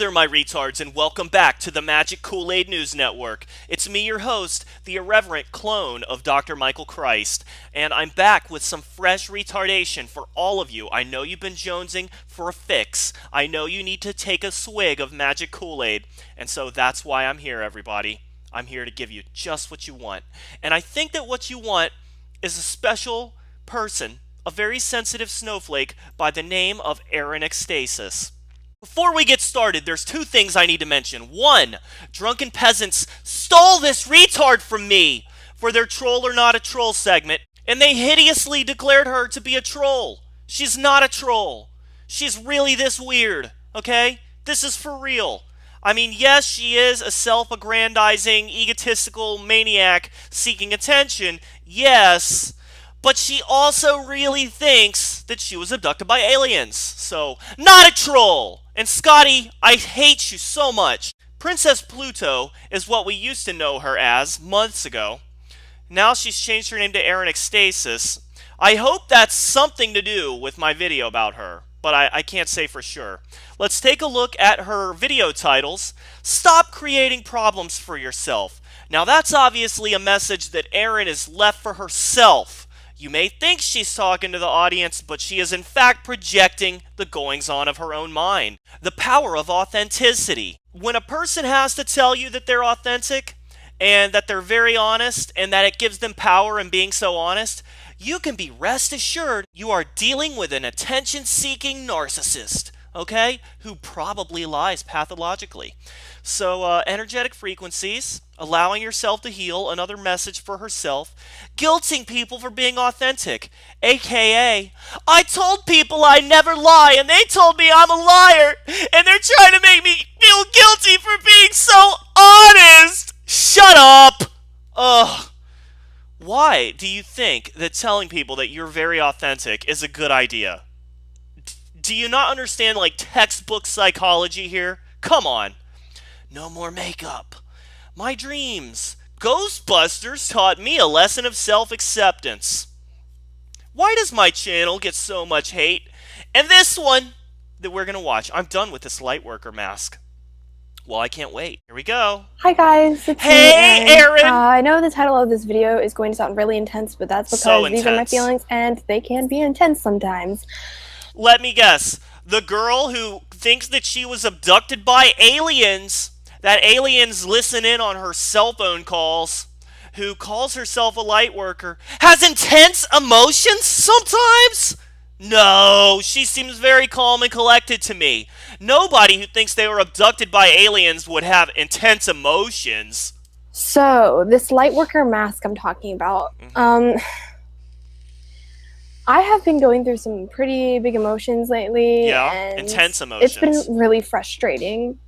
there, my retards, and welcome back to the Magick Kool-Aid News Network. It's me, your host, the irreverent clone of Dr. Michael Christ, and I'm back with some fresh retardation for all of you. I know you've been jonesing for a fix. I know you need to take a swig of Magick Kool-Aid, and so that's why I'm here, everybody. I'm here to give you just what you want. And I think that what you want is a special person, a very sensitive snowflake by the name of Erin Ekstasis. Before we get started, there's two things I need to mention. One, drunken peasants stole this retard from me for their troll or not a troll segment, and they hideously declared her to be a troll. She's not a troll. She's really this weird, okay? This is for real. I mean, yes, she is a self-aggrandizing, egotistical maniac seeking attention, yes, but she also really thinks that she was abducted by aliens. So, not a troll! And Scotty, I hate you so much. Princess Pluto is what we used to know her as months ago. Now she's changed her name to Erin Ekstasis. I hope that's something to do with my video about her, but I can't say for sure. Let's take a look at her video titles. Stop creating problems for yourself. Now that's obviously a message that Erin is left for herself. You may think she's talking to the audience, but she is in fact projecting the goings-on of her own mind. The power of authenticity. When a person has to tell you that they're authentic, and that they're very honest, and that it gives them power in being so honest, you can be rest assured you are dealing with an attention-seeking narcissist, okay, who probably lies pathologically. So, energetic frequencies, allowing yourself to heal, another message for herself, guilting people for being authentic, aka, I told people I never lie, and they told me I'm a liar, and they're trying to make me feel guilty for being so honest! Shut up! Ugh. Why do you think that telling people that you're very authentic is a good idea? Do you not understand, like, textbook psychology here? Come on. No more makeup. My dreams. Ghostbusters taught me a lesson of self-acceptance. Why does my channel get so much hate? And this one that we're going to watch. I'm done with this Lightworker mask. Well, I can't wait. Here we go. Hi guys, it's Hey, me, Erin. Erin! I know the title of this video is going to sound really intense, but that's because So these are my intense. feelings and they can be intense sometimes. Let me guess. The girl who thinks that she was abducted by aliens, that aliens listen in on her cell phone calls, who calls herself a light worker, has intense emotions sometimes? No, she seems very calm and collected to me. Nobody who thinks they were abducted by aliens would have intense emotions. So, this Lightworker mask I'm talking about, I have been going through some pretty big emotions lately. Yeah, and intense emotions. It's been really frustrating.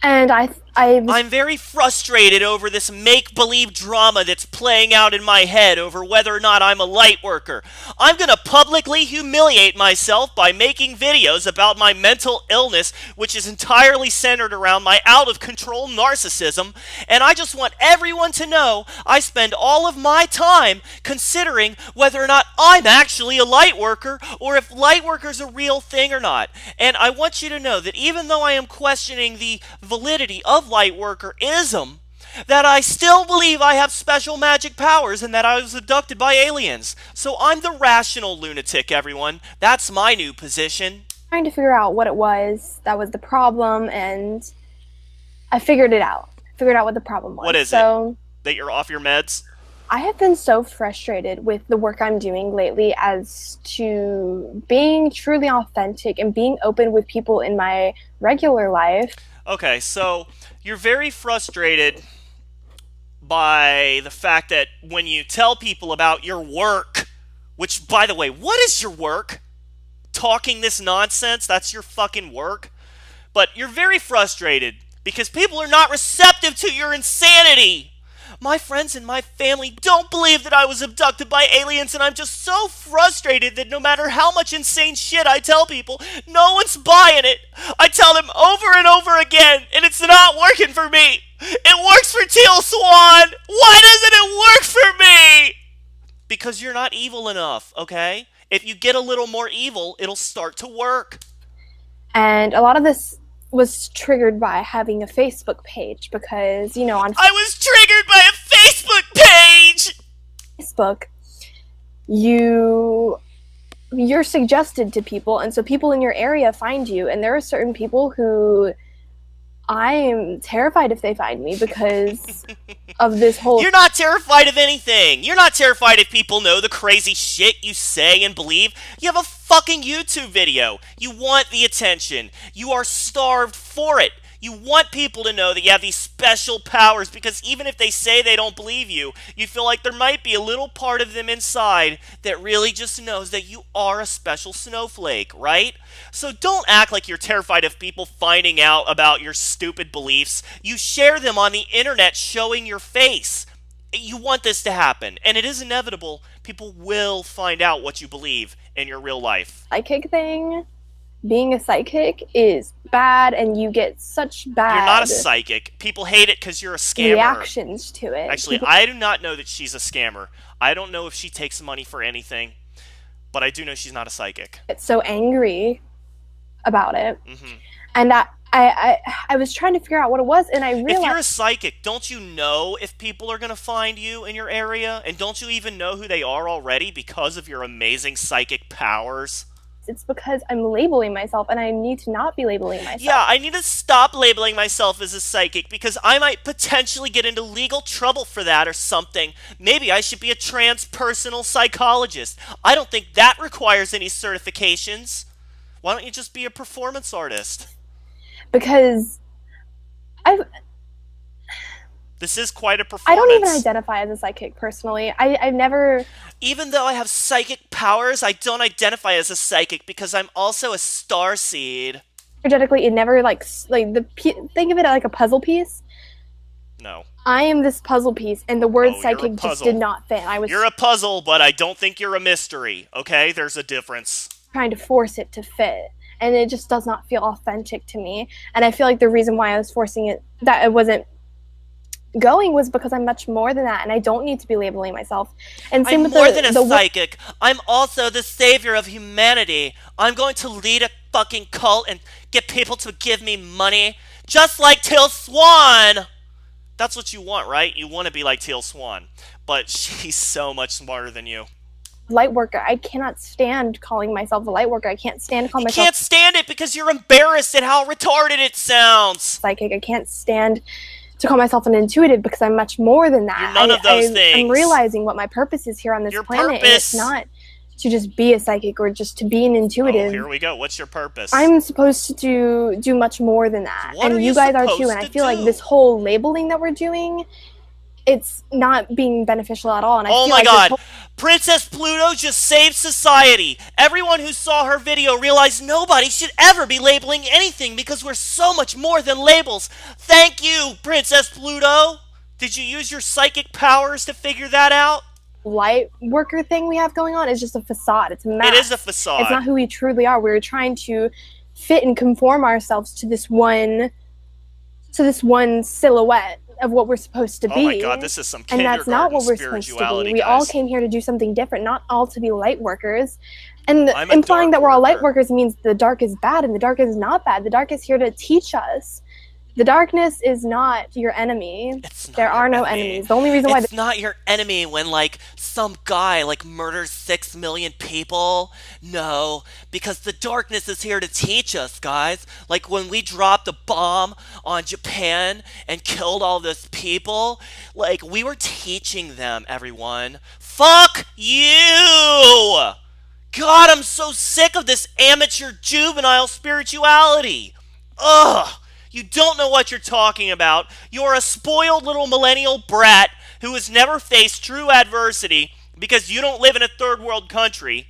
And I'm very frustrated over this make-believe drama that's playing out in my head over whether or not I'm a light worker. I'm gonna publicly humiliate myself by making videos about my mental illness, which is entirely centered around my out-of-control narcissism, and I just want everyone to know I spend all of my time considering whether or not I'm actually a light worker, or if light worker's a real thing or not. And I want you to know that even though I am questioning the validity of Lightworker-ism, that I still believe I have special magic powers and that I was abducted by aliens. So I'm the rational lunatic, everyone. That's my new position. trying to figure out what it was that was the problem, and I figured it out. Figured out what the problem was. What is it? That you're off your meds? I have been so frustrated with the work I'm doing lately as to being truly authentic and being open with people in my regular life. Okay, so you're very frustrated by the fact that when you tell people about your work, which, by the way, what is your work? Talking this nonsense, that's your fucking work? But you're very frustrated because people are not receptive to your insanity. My friends and my family don't believe that I was abducted by aliens, and I'm just so frustrated that no matter how much insane shit I tell people, no one's buying it. I tell them over and over again, and it's not working for me. It works for Teal Swan. Why doesn't it work for me? Because you're not evil enough, okay? If you get a little more evil, it'll start to work. And a lot of this was triggered by having a Facebook page because, you know, on I was triggered by a Facebook page! Facebook, you're suggested to people, and so people in your area find you, and there are certain people who I'm terrified if they find me because of this whole... You're not terrified of anything. You're not terrified if people know the crazy shit you say and believe. You have a fucking YouTube video. You want the attention. You are starved for it. You want people to know that you have these special powers because even if they say they don't believe you, you feel like there might be a little part of them inside that really just knows that you are a special snowflake, right? So don't act like you're terrified of people finding out about your stupid beliefs. You share them on the internet showing your face. You want this to happen, and it is inevitable. People will find out what you believe in your real life. Psychic thing, being a psychic is bad, and you get such bad... You're not a psychic. People hate it because you're a scammer. Reactions to it. Actually, I do not know that she's a scammer. I don't know if she takes money for anything, but I do know she's not a psychic. It's so angry about it. Mm-hmm. And I was trying to figure out what it was, and I realized... If you're a psychic, don't you know if people are going to find you in your area? And don't you even know who they are already because of your amazing psychic powers? It's because I'm labeling myself, and I need to not be labeling myself. Yeah, I need to stop labeling myself as a psychic because I might potentially get into legal trouble for that or something. Maybe I should be a transpersonal psychologist. I don't think that requires any certifications. Why don't you just be a performance artist? Because this is quite a performance. I don't even identify as a psychic personally. I've never... Even though I have psychic powers, I don't identify as a psychic because I'm also a starseed. Energetically, it never think of it like a puzzle piece. No. I am this puzzle piece, and the word psychic just did not fit. You're a puzzle, but I don't think you're a mystery. Okay, there's a difference. Trying to force it to fit, and it just does not feel authentic to me. And I feel like the reason why I was forcing it, that it wasn't going, was because I'm much more than that, and I don't need to be labeling myself. And same with more than a psychic. I'm also the savior of humanity. I'm going to lead a fucking cult and get people to give me money, just like Teal Swan. That's what you want, right? You want to be like Teal Swan, but she's so much smarter than you. Light worker. I cannot stand calling myself a light worker. I can't stand calling myself... You can't stand it because you're embarrassed at how retarded it sounds. Psychic. I can't stand to call myself an intuitive because I'm much more than that. You're none of those things. I'm realizing what my purpose is here on this planet. And it's not to just be a psychic or just to be an intuitive. Oh, here we go. What's your purpose? I'm supposed to do much more than that. And you guys are too. And I feel like this whole labeling that we're doing, it's not being beneficial at all. And I oh feel my like god, Princess Pluto just saved society. Everyone who saw her video realized nobody should ever be labeling anything because we're so much more than labels. Thank you, Princess Pluto. Did you use your psychic powers to figure that out? Light worker thing we have going on is just a facade. It's a mask. It is a facade. It's not who we truly are. We're trying to fit and conform ourselves to this one silhouette of what we're supposed to be. Oh my god, this is some kindergarten and that's not what we're supposed to be. We guys. all came here to do something different, not all to be light workers. And implying that we're all light workers means the dark is bad, and the dark is not bad. The dark is here to teach us. The darkness is not your enemy. There are no enemies. The only reason why it's not your enemy when like some guy like murders 6 million people. No, because the darkness is here to teach us, guys. Like when we dropped a bomb on Japan and killed all those people, like we were teaching them, everyone. Fuck you! God, I'm so sick of this amateur juvenile spirituality. Ugh! You don't know what you're talking about. You're a spoiled little millennial brat who has never faced true adversity because you don't live in a third world country.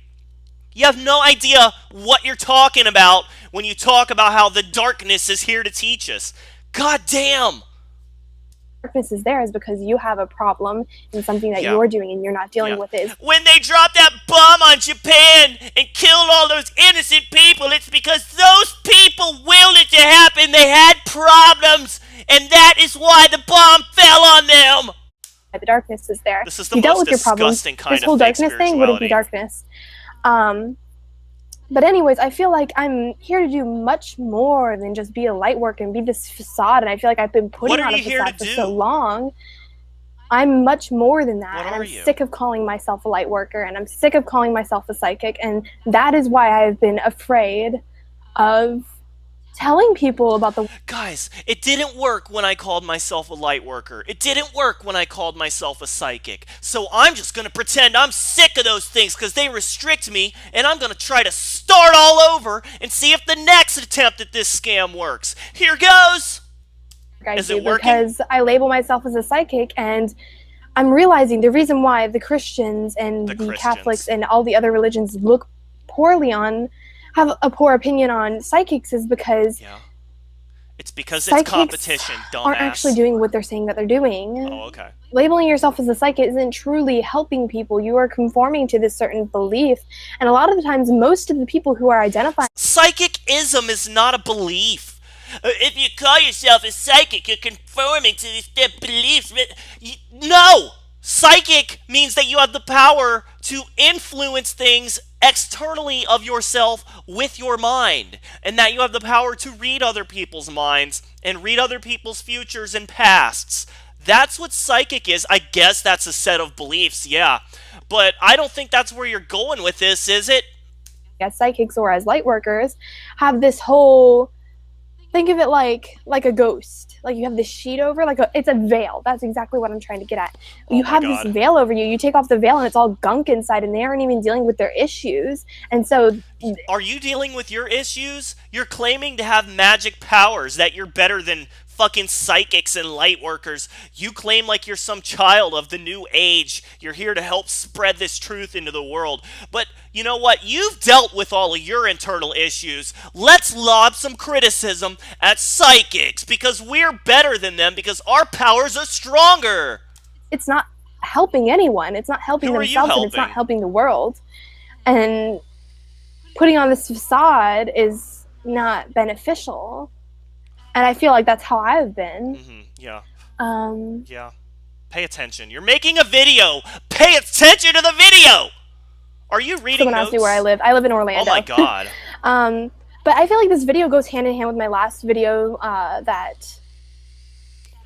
You have no idea what you're talking about when you talk about how the darkness is here to teach us. God damn! Darkness is there is because you have a problem in something that you're doing and you're not dealing with it. When they dropped that bomb on Japan and killed all those innocent people, it's because those people willed it to happen. They had problems, and that is why the bomb fell on them. The darkness is there. This is the most disgusting kind of fake spirituality. This whole darkness thing wouldn't be darkness. But anyways, I feel like I'm here to do much more than just be a light worker and be this facade. And I feel like I've been putting on a facade for so long. I'm much more than that. And I'm sick of calling myself a light worker, and I'm sick of calling myself a psychic. And that is why I've been afraid of telling people about the... Guys, it didn't work when I called myself a light worker. It didn't work when I called myself a psychic. So I'm just going to pretend I'm sick of those things because they restrict me, and I'm going to try to start all over and see if the next attempt at this scam works. Here goes! Is it working? Because I label myself as a psychic, and I'm realizing the reason why the Christians and the Catholics and all the other religions look poorly on... have a poor opinion on psychics is because it's competition. Aren't actually doing what they're saying that they're doing. Oh, okay. Labeling yourself as a psychic isn't truly helping people. You are conforming to this certain belief, and a lot of the times, most of the people who are identifying psychicism is not a belief. If you call yourself a psychic, you're conforming to these beliefs. No! Psychic means that you have the power to influence things externally of yourself with your mind, and that you have the power to read other people's minds and read other people's futures and pasts. That's what psychic is. I guess that's a set of beliefs, yeah. But I don't think that's where you're going with this, is it? As psychics or as light workers have this whole... Think of it like a ghost. Like you have this sheet over, it's a veil. That's exactly what I'm trying to get at. You have this veil over you. You take off the veil and it's all gunk inside, and they aren't even dealing with their issues. And so... Are you dealing with your issues? You're claiming to have magic powers, that you're better than fucking psychics and light workers. You claim like you're some child of the new age. You're here to help spread this truth into the world. But you know what? You've dealt with all of your internal issues. Let's lob some criticism at psychics because we're better than them because our powers are stronger. It's not helping anyone. It's not helping themselves, and it's not helping the world. And putting on this facade is not beneficial. And I feel like that's how I've been. Yeah. Yeah. Pay attention. You're making a video. Pay attention to the video. Are you reading Someone asked me where I live. I live in Orlando. Oh my god. But I feel like this video goes hand in hand with my last video that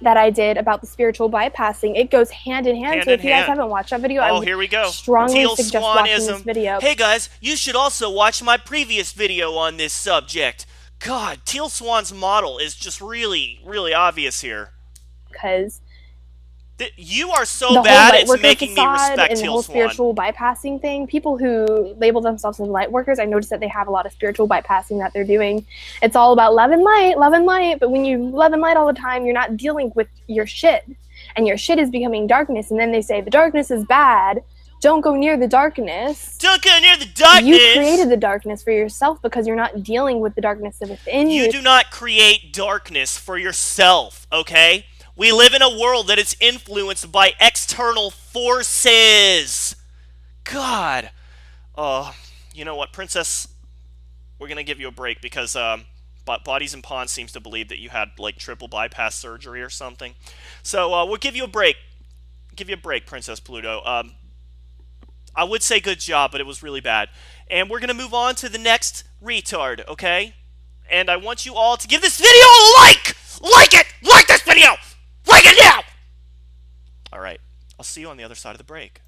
I did about the spiritual bypassing. It goes hand in hand. So if you guys haven't watched that video, I here we go. Strongly suggest watching this video. Hey guys, you should also watch my previous video on this subject. God, Teal Swan's model is just really, really obvious here. Because you are so bad, it's making me respect and the whole Teal Swan. Spiritual bypassing thing. People who label themselves as light workers, I noticed that they have a lot of spiritual bypassing that they're doing. It's all about love and light, but when you love and light all the time, you're not dealing with your shit. And your shit is becoming darkness, and then they say the darkness is bad. Don't go near the darkness. Don't go near the darkness! You created the darkness for yourself because you're not dealing with the darkness within you. You do not create darkness for yourself, okay? We live in a world that is influenced by external forces. God. You know what, Princess? We're going to give you a break because Bodies and Pawns seems to believe that you had, like, triple bypass surgery or something. So we'll give you a break. Give you a break, Princess Pluto. I would say good job, but it was really bad. And we're going to move on to the next retard, okay? And I want you all to give this video a like! Like it! Like this video! Like it now! Alright, I'll see you on the other side of the break.